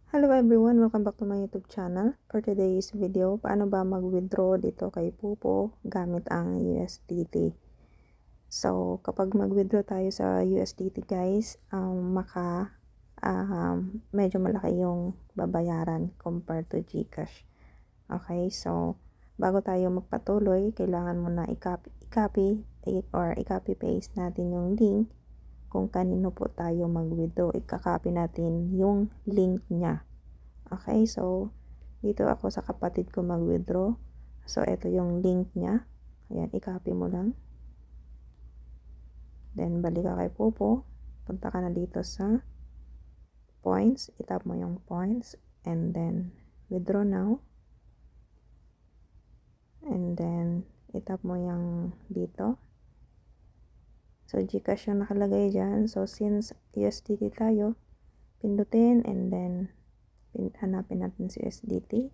Hello everyone, welcome back to my YouTube channel. For today's video, paano ba mag-withdraw dito kay Pupo gamit ang USDT. So, kapag mag-withdraw tayo sa USDT guys, medyo malaki yung babayaran compared to GCash. Okay, so bago tayo magpatuloy, kailangan muna i-copy paste natin yung link kung kanino po tayo mag-withdraw. I-copy natin yung link niya. Okay, so dito ako sa kapatid ko mag-withdraw. So ito yung link niya. Ayan, i-copy mo lang. Then balik ka kay Popo. Punta ka na dito sa points. I-tap mo yung points and then withdraw now. And then i-tap mo yung dito. So GCash yung nakalagay dyan. So since USDT tayo, pindutin and then hanapin natin si USDT.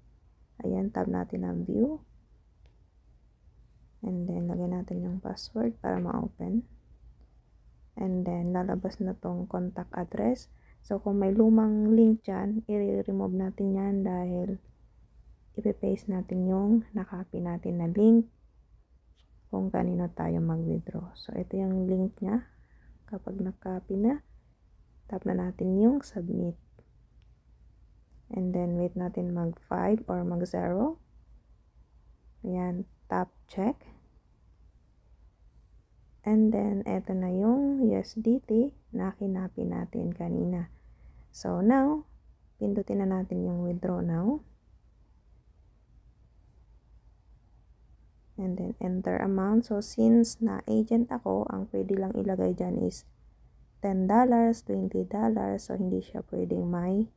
Ayan, tab natin ang view. And then lagay natin yung password para ma-open. And then lalabas na tong contact address. So kung may lumang link dyan, i-remove natin yan dahil ipipaste natin yung nakopy natin na link kung kanino tayo mag-withdraw. So ito yung link niya. Kapag nakopy na, tap na natin yung submit. And then wait natin mag 5 or mag 0. Ayan, tap check. And then eto na yung USDT na kinopy natin kanina. So now, pindutin na natin yung withdraw now. And then enter amount. So since na agent ako, ang pwede lang ilagay dyan is $10, $20. So hindi siya pwedeng may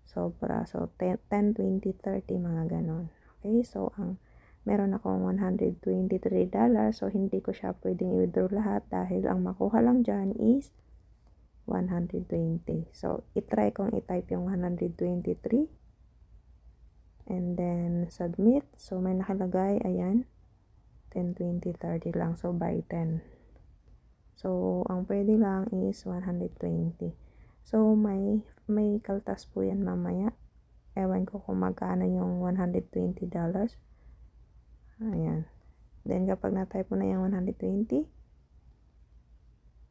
sobra. So 10, 20, 30 mga ganon. Okay, so ang meron akong $123. So hindi ko siya pwedeng i-withdraw lahat dahil ang makuha lang dyan is 120. So itry kong i-type yung 123. And then submit. So may nakalagay, ayan, 10, 20, 30 lang. So by 10. So ang pwede lang is 120. So may kaltas po yan mamaya. Ewan ko kung magkano yung $120. Ayan. Then kapag na-type mo na yung 120,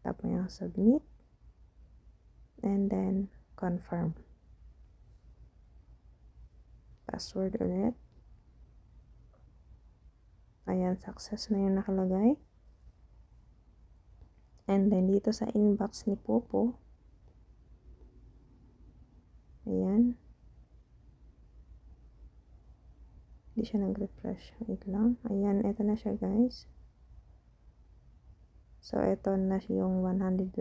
tap mo yung submit. And then confirm. Password ulit. Ayan, success na yung nakalagay. And then dito sa inbox ni Popo, ayan, hindi siya nag-refresh. Wait lang. Ayan, ito na siya guys. So ito na yung 120.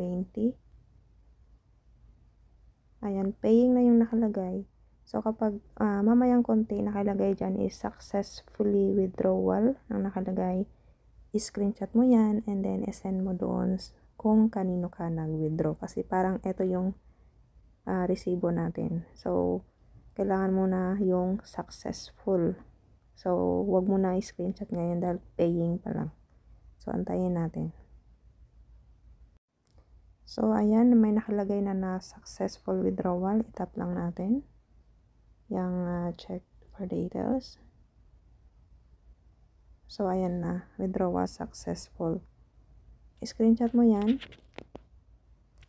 Ayan, paying na yung nakalagay. So kapag mamayang konti nakalagay dyan is successfully withdrawal ang nakalagay. I-screenshot mo yan and then send mo doon kung kanino ka nag-withdraw. Kasi parang ito yung resibo natin. So kailangan mo na yung successful. So wag mo na i-screenshot ngayon dahil paying pa lang. So antayin natin. So ayan, may nakalagay na successful withdrawal. I-tap lang natin yung check for details. So ayan na, withdrawal successful. I-screenshot mo yan.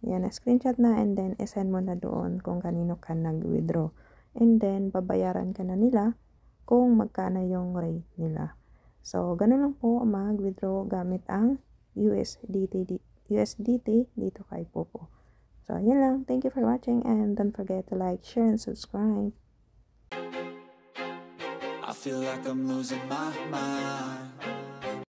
Yan, screenshot na and then isend mo na doon kung kanino ka nag-withdraw. And then babayaran ka na nila kung magkano yung rate nila. So ganun lang po mag-withdraw gamit ang USDT dito kay Popo. So yan lang. Thank you for watching and don't forget to like, share, and subscribe. I feel like I'm losing my mind.